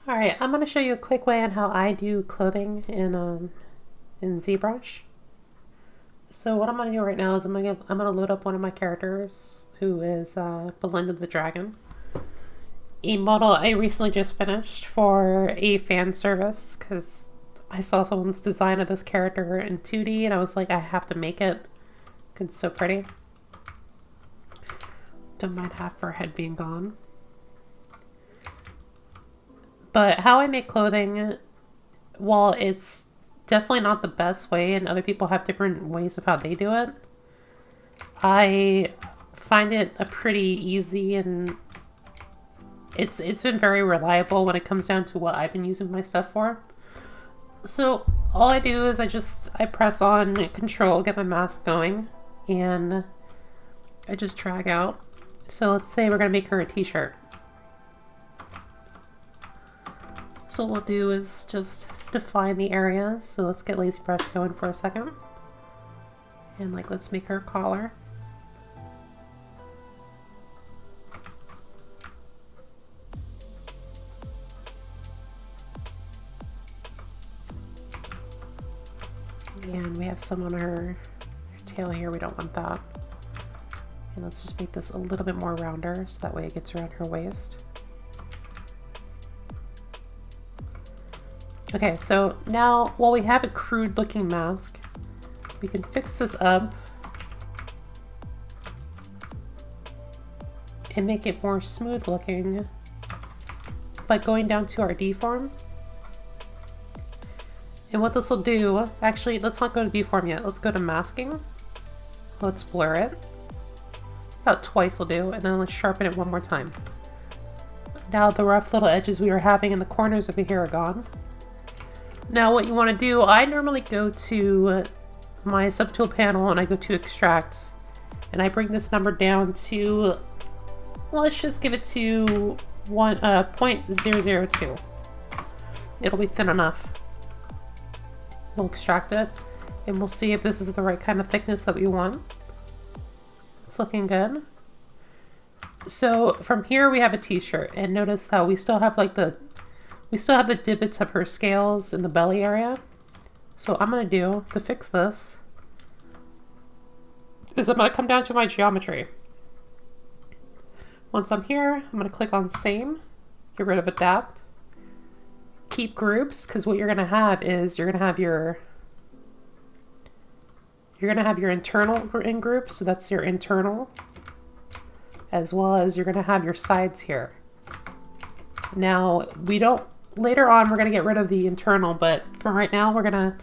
Alright, I'm going to show you a quick way on how I do clothing in ZBrush. So what I'm going to do right now is I'm going to load up one of my characters who is Belinda the Dragon. A model I recently just finished for a fan service because I saw someone's design of this character in 2D and I was like, I have to make it because it's so pretty. Don't mind half her head being gone. But how I make clothing, while it's definitely not the best way and other people have different ways of how they do it, I find it a pretty easy and it's been very reliable when it comes down to what I've been using my stuff for. So all I do is I press on Control, get my mask going, and I just drag out. So let's say we're going to make her a t-shirt. So what we'll do is just define the area. So let's get Lazy Brush going for a second. And let's make her a collar. And we have some on her tail here, we don't want that. And let's just make this a little bit more rounder so that way it gets around her waist. Okay, so now while we have a crude looking mask, we can fix this up and make it more smooth looking by going down to our deform. And what this will do, actually, let's not go to deform yet. Let's go to masking. Let's blur it. About twice will do, and then let's sharpen it one more time. Now the rough little edges we were having in the corners over here are gone. Now what you want to do, I normally go to my subtool panel and I go to extract and I bring this number down to, well, let's just give it to 0.002. It'll be thin enough. We'll extract it and we'll see if this is the right kind of thickness that we want. It's looking good. So from here we have a t-shirt, and notice how we still have the divots of her scales in the belly area. So what I'm going to do to fix this is I'm going to come down to my geometry. Once I'm here, I'm going to click on same, get rid of adapt, keep groups, because what you're going to have is you're going to have your internal in groups, so that's your internal, as well as you're going to have your sides here. Now later on we're going to get rid of the internal, but for right now we're going to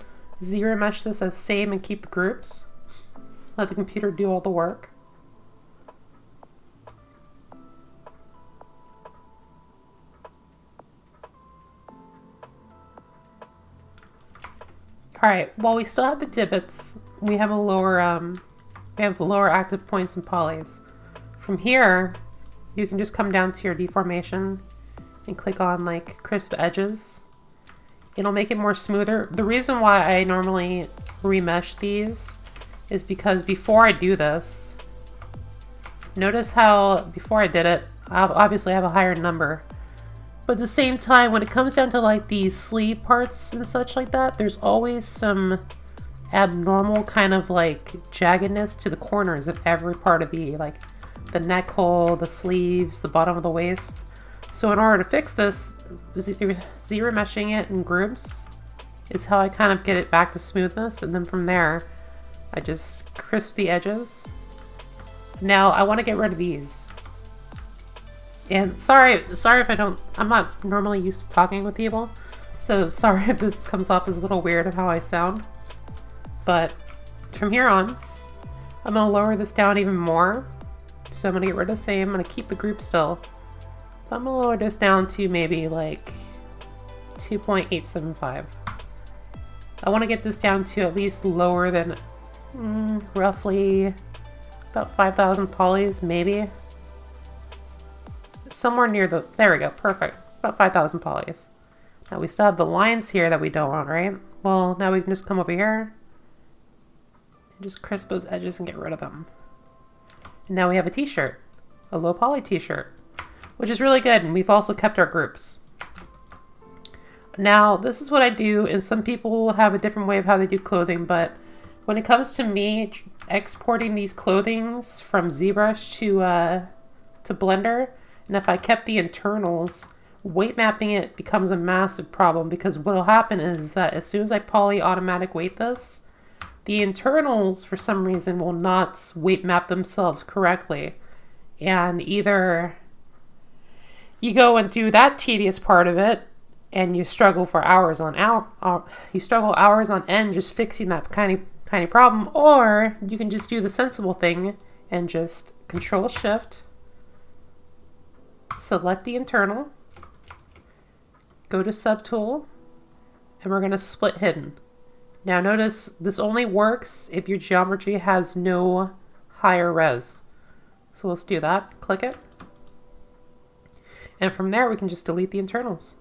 zero mesh this as same and keep the groups. Let the computer do all the work. Alright, while we still have the divots, we have lower active points and polys. From here, you can just come down to your deformation and click on crisp edges. It'll make it more smoother. The reason why I normally remesh these is because before I do this, notice how before I did it, obviously I have a higher number. But at the same time, when it comes down to the sleeve parts and such like that, there's always some abnormal kind of jaggedness to the corners of every part of the neck hole, the sleeves, the bottom of the waist. So in order to fix this, zero meshing it in groups is how I kind of get it back to smoothness, and then from there I just crisp the edges. Now I want to get rid of these. And sorry if I'm not normally used to talking with people, so sorry if this comes off as a little weird of how I sound. But from here on, I'm going to lower this down even more. So I'm going to get rid of the same, I'm going to keep the group still. But I'm going to lower this down to maybe 2.875. I want to get this down to at least lower than roughly about 5,000 polys, maybe. Somewhere near there we go, perfect. About 5,000 polys. Now we still have the lines here that we don't want, right? Well, now we can just come over here and just crisp those edges and get rid of them. And now we have a t-shirt, a low poly t-shirt, which is really good, and we've also kept our groups. Now, this is what I do, and some people have a different way of how they do clothing, but when it comes to me exporting these clothings from ZBrush to Blender, and if I kept the internals, weight mapping it becomes a massive problem, because what will happen is that as soon as I poly automatic weight this, the internals for some reason will not weight map themselves correctly. And either you go and do that tedious part of it, and you struggle for hours on hours on end just fixing that tiny problem, or you can just do the sensible thing and just Control Shift, select the internal, go to Subtool, and we're going to split hidden. Now notice this only works if your geometry has no higher res. So let's do that. Click it. And from there we can just delete the internals.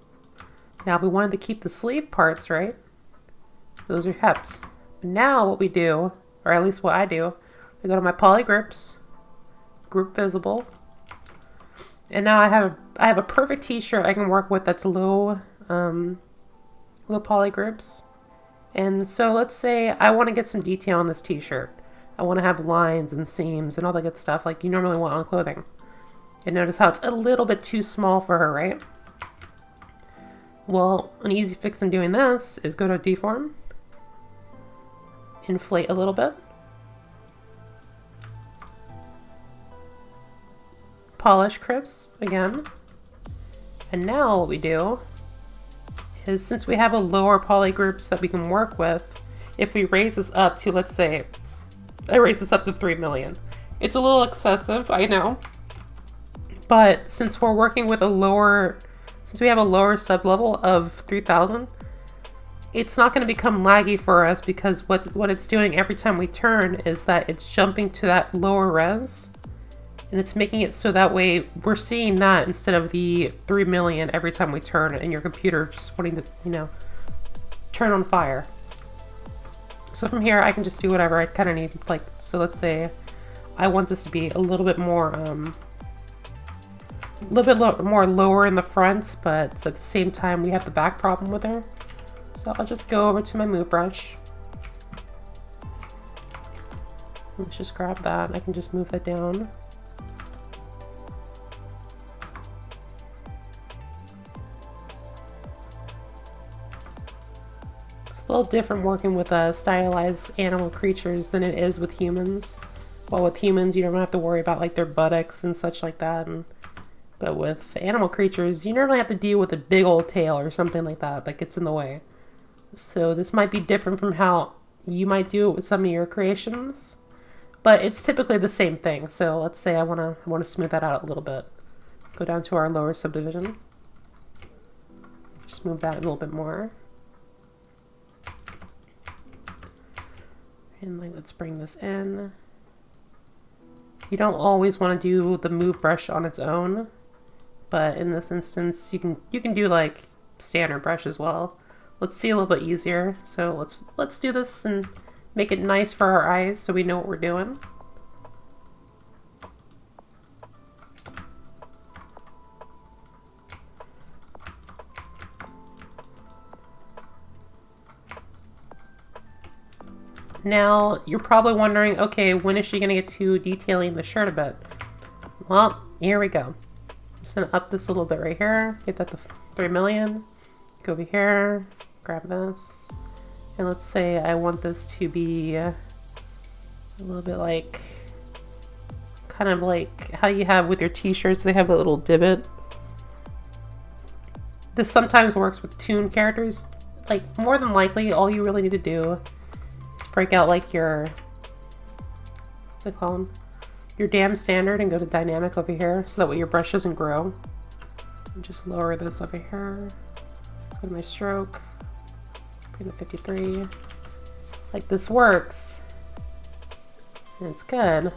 Now we wanted to keep the sleeve parts, right? Those are kept. But now what we do, or at least what I do, I go to my poly groups, group visible, and now I have a perfect t-shirt I can work with that's low poly groups. And so let's say I want to get some detail on this t-shirt. I want to have lines and seams and all that good stuff like you normally want on clothing. And notice how it's a little bit too small for her, right? Well, an easy fix in doing this is go to Deform, inflate a little bit, polish crisp again, and now what we do is, since we have a lower poly groups that we can work with, if we raise this up to, let's say, I raise this up to 3 million. It's a little excessive, I know, but since we're working with since we have a lower sub level of 3000, it's not going to become laggy for us, because what it's doing every time we turn is that it's jumping to that lower res, and it's making it so that way we're seeing that instead of the 3 million every time we turn, and your computer just wanting to, you know, turn on fire. So from here I can just do whatever I kind of need. Like, so let's say I want this to be a little bit more more lower in the front, but at the same time we have the back problem with her. So I'll just go over to my move brush. Let's just grab that. I can just move that down. It's a little different working with stylized animal creatures than it is with humans. Well, with humans you don't have to worry about like their buttocks and such like that, but with animal creatures, you normally have to deal with a big old tail or something like that gets in the way. So this might be different from how you might do it with some of your creations, but it's typically the same thing. So let's say I want to smooth that out a little bit. Go down to our lower subdivision. Just move that a little bit more. And let's bring this in. You don't always want to do the move brush on its own, but in this instance you can do like standard brush as well. Let's see a little bit easier. So let's do this and make it nice for our eyes so we know what we're doing. Now, you're probably wondering, okay, when is she going to get to detailing the shirt a bit? Well, here we go. I'm just going to up this a little bit right here. Get that to 3 million. Go over here. Grab this. And let's say I want this to be a little bit like, kind of like how you have with your t-shirts, they have a little divot. This sometimes works with toon characters. Like, more than likely, all you really need to do break out like your, what's it called? Your dam standard, and go to dynamic over here so that way your brush doesn't grow. And just lower this over here. Let's go to my stroke. Bring to 53. Like, this works. And it's good.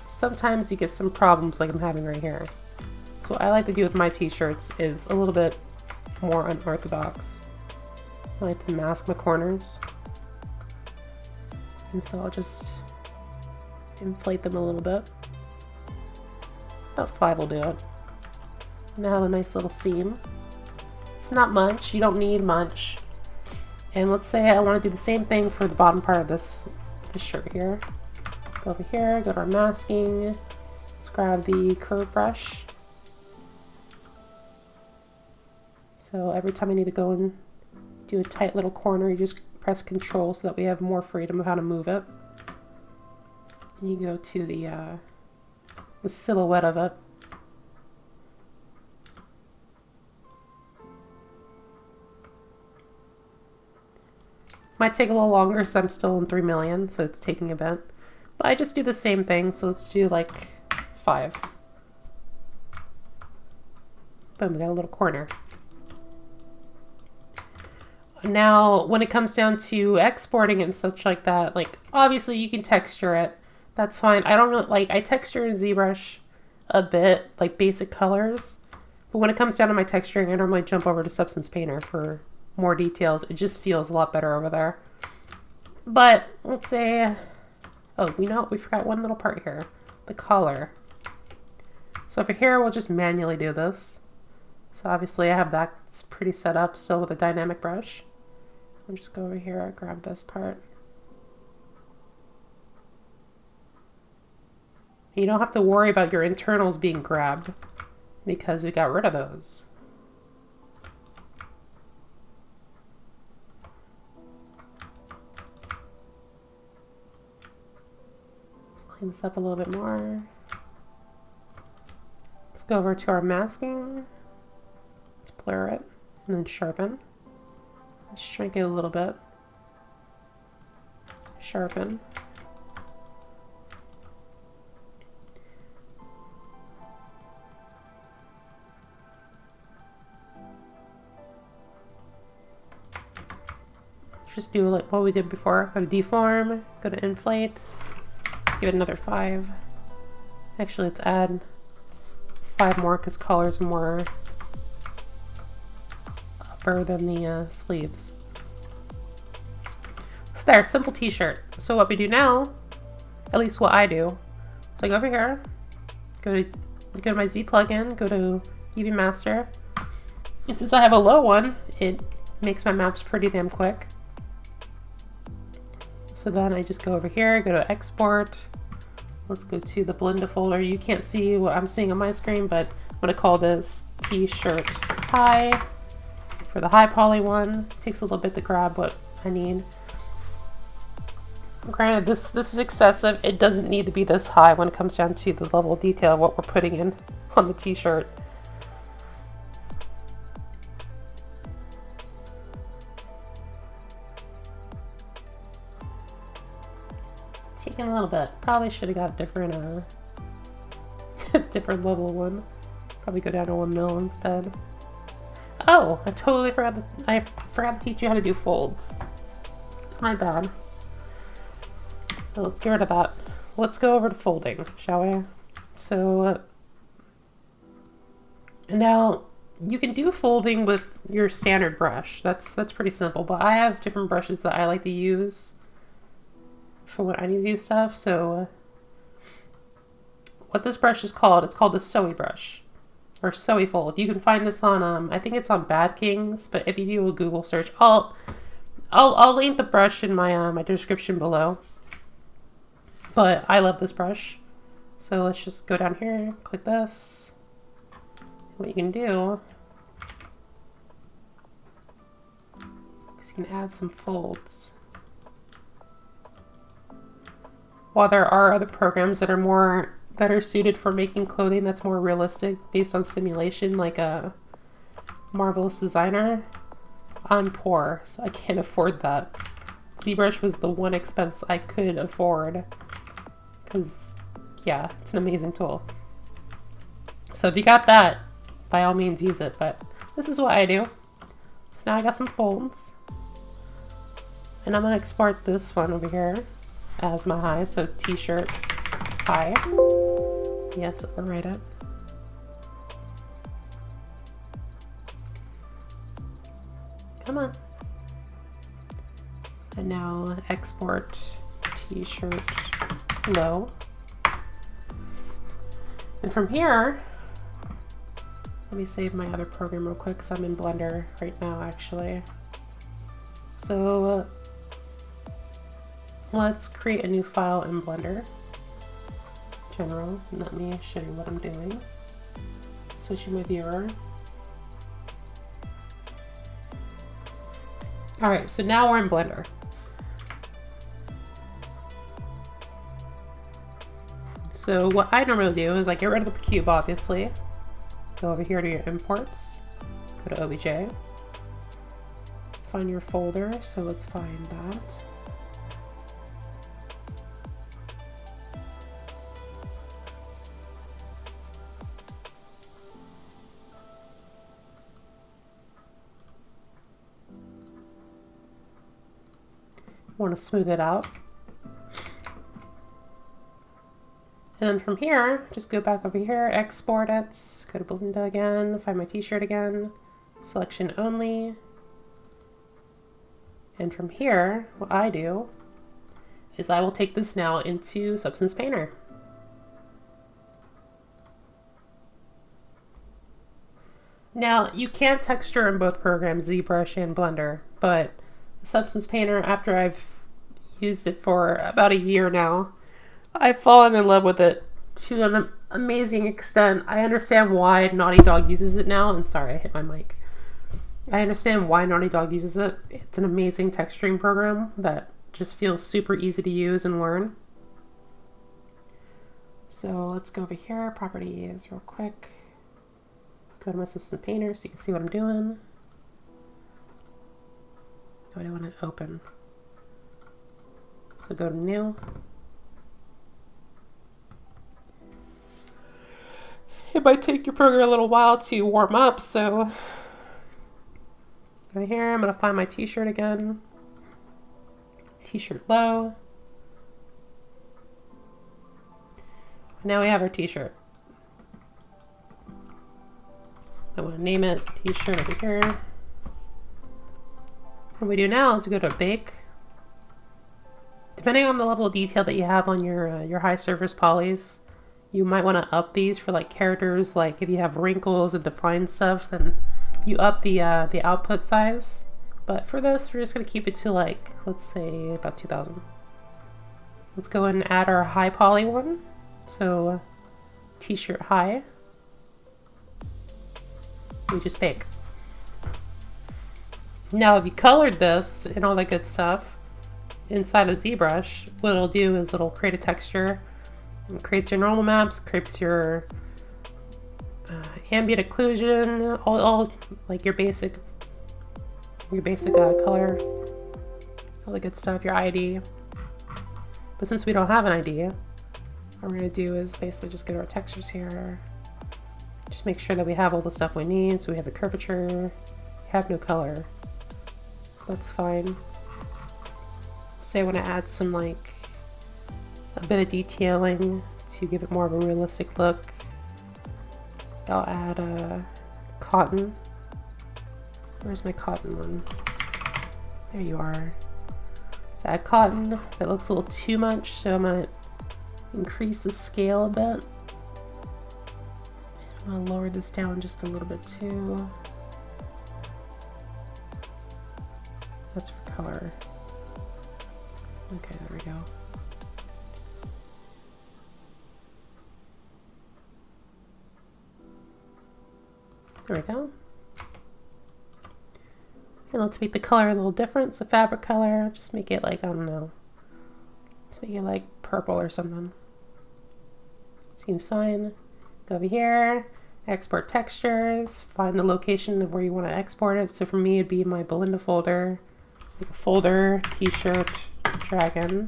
Sometimes you get some problems like I'm having right here. So what I like to do with my t-shirts is a little bit more unorthodox. I like to mask my corners. And so I'll just inflate them a little bit. About 5 will do it. Now I have a nice little seam. It's not much. You don't need much. And let's say I want to do the same thing for the bottom part of this shirt here. Go over here, go to our masking. Let's grab the curve brush. So every time I need to go and do a tight little corner, you just press Control so that we have more freedom of how to move it. And you go to the silhouette of it. Might take a little longer because I'm still in 3 million, so it's taking a bit. But I just do the same thing, so let's do like 5. Boom, we got a little corner. Now, when it comes down to exporting and such like that, like obviously you can texture it. That's fine. I don't really like, I texture in ZBrush a bit, like basic colors. But when it comes down to my texturing, I normally jump over to Substance Painter for more details. It just feels a lot better over there. But let's say, oh, we forgot one little part here, the collar. So over here, we'll just manually do this. So obviously I have that pretty set up still with a dynamic brush. I'll just go over here and grab this part. You don't have to worry about your internals being grabbed because we got rid of those. Clean this up a little bit more. Let's go over to our masking. Let's blur it and then sharpen. Let's shrink it a little bit. Sharpen. Just do like what we did before. Go to deform, go to inflate. Give it another 5. Actually, let's add 5 more because collar's more upper than the sleeves. So there, simple t-shirt. So what we do now, at least what I do, so I go over here, go to my Z plugin, go to UV Master. And since I have a low one, it makes my maps pretty damn quick. So then I just go over here, go to export. Let's go to the Blenda folder. You can't see what I'm seeing on my screen, but I'm gonna call this t-shirt high. For the high poly one, it takes a little bit to grab what I need. Granted, this is excessive. It doesn't need to be this high when it comes down to the level of detail of what we're putting in on the t-shirt. Taking a little bit. Probably should have got a different different level one. Probably go down to 1 mil instead. Oh, I totally forgot I forgot to teach you how to do folds. My bad. So let's get rid of that. Let's go over to folding, shall we? So now you can do folding with your standard brush. That's pretty simple, but I have different brushes that I like to use for when I need to do stuff. So what this brush is called, it's called the Soy brush or Soy fold. You can find this on I think it's on Bad Kings, but if you do a Google search, I'll link the brush in my my description below. But I love this brush. So let's just go down here, click this. What you can do is you can add some folds. While there are other programs that are suited for making clothing that's more realistic based on simulation, like a Marvelous Designer, I'm poor, so I can't afford that. ZBrush was the one expense I could afford, because yeah, it's an amazing tool. So if you got that, by all means use it, but this is what I do. So now I got some folds, and I'm gonna export this one over here as my high, so t-shirt high. Yes, overwrite it. Come on. And now export t-shirt low. And from here, Let me save my other program real quick because I'm in Blender right now actually. So let's create a new file in Blender. General, let me show you what I'm doing. Switching my viewer. Alright, so now we're in Blender. So what I normally do is I get rid of the cube, obviously. Go over here to your imports. Go to OBJ. Find your folder, so let's find that. Want to smooth it out. And then from here, just go back over here, export it, go to Blender again, find my t-shirt again, selection only. And from here, what I do is I will take this now into Substance Painter. Now, you can texture in both programs, ZBrush and Blender, but Substance Painter, after I've used it for about a year now, I've fallen in love with it to an amazing extent. I understand why Naughty Dog uses it now, and sorry, I hit my mic. I understand why Naughty Dog uses it. It's an amazing texturing program that just feels super easy to use and learn. So let's go over here, properties real quick. Go to my Substance Painter so you can see what I'm doing. I want to open. So go to new. It might take your program a little while to warm up, so go here. I'm going to find my t-shirt again. T-shirt low. Now we have our t-shirt. I want to name it t-shirt over here. What we do now is we go to bake. Depending on the level of detail that you have on your high surface polys, you might want to up these for like characters. Like if you have wrinkles and defined stuff, then you up the output size. But for this, we're just gonna keep it to like, let's say about 2000. Let's go and add our high poly one. So t-shirt high. We just bake. Now, if you colored this and all that good stuff inside of ZBrush, what it'll do is it'll create a texture. It creates your normal maps, creates your ambient occlusion, all like your basic color, all the good stuff, your ID. But since we don't have an ID, what we're gonna do is basically just go to our textures here. Just make sure that we have all the stuff we need. So we have the curvature, we have no color. So that's fine. Say I want to add some like a bit of detailing to give it more of a realistic look. I'll add cotton. Where's my cotton one? There you are. So add cotton. That looks a little too much, so I'm gonna increase the scale a bit. I'm gonna lower this down just a little bit too. That's for color. Okay, there we go. There we go. And let's make the color a little different. So fabric color, just make it like, I don't know. Let's make it like purple or something. Seems fine. Go over here, export textures, find the location of where you want to export it. So for me, it'd be my Belinda folder. Make a folder, t-shirt, dragon.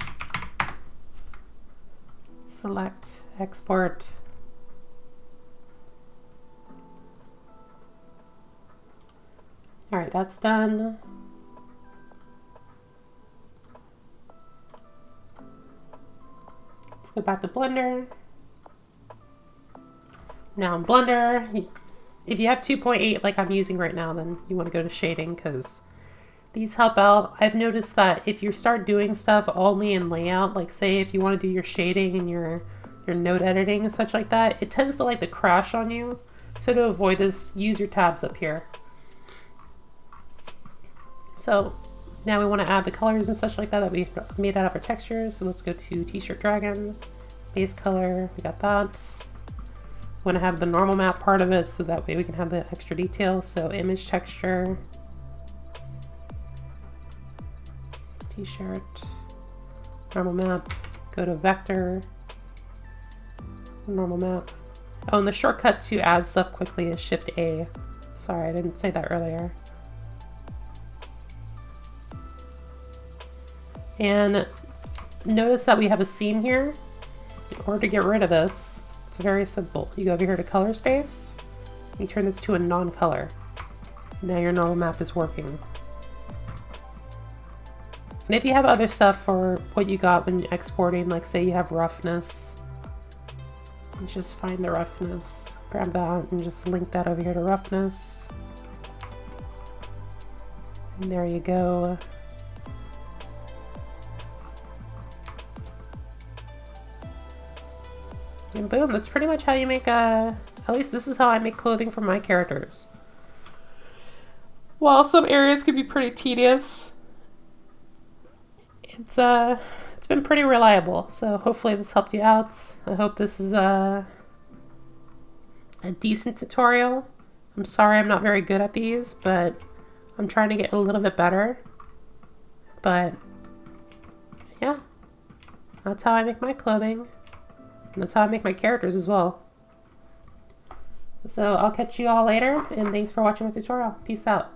Select, export. All right, that's done. Let's go back to Blender. Now in Blender, if you have 2.8 like I'm using right now, then you want to go to shading because these help out. I've noticed that if you start doing stuff only in layout, like say if you want to do your shading and your node editing and such like that, it tends to like to crash on you. So to avoid this, use your tabs up here. So now we want to add the colors and such like that we made out of our textures. So let's go to T-shirt dragon, base color, we got that. We want to have the normal map part of it so that way we can have the extra detail. So image texture, T-shirt, normal map, go to vector, normal map. Oh, and the shortcut to add stuff quickly is Shift A. Sorry, I didn't say that earlier. And notice that we have a seam here. In order to get rid of this, it's very simple. You go over here to color space, you turn this to a non-color. Now your normal map is working. And if you have other stuff for what you got when exporting, like say you have roughness, just find the roughness, grab that and just link that over here to roughness. And there you go. And boom, that's pretty much how you make at least this is how I make clothing for my characters. While some areas can be pretty tedious, it's been pretty reliable. So hopefully this helped you out. I hope this is a decent tutorial. I'm sorry I'm not very good at these, but I'm trying to get a little bit better. But yeah, that's how I make my clothing. And that's how I make my characters as well. So I'll catch you all later, and thanks for watching my tutorial. Peace out.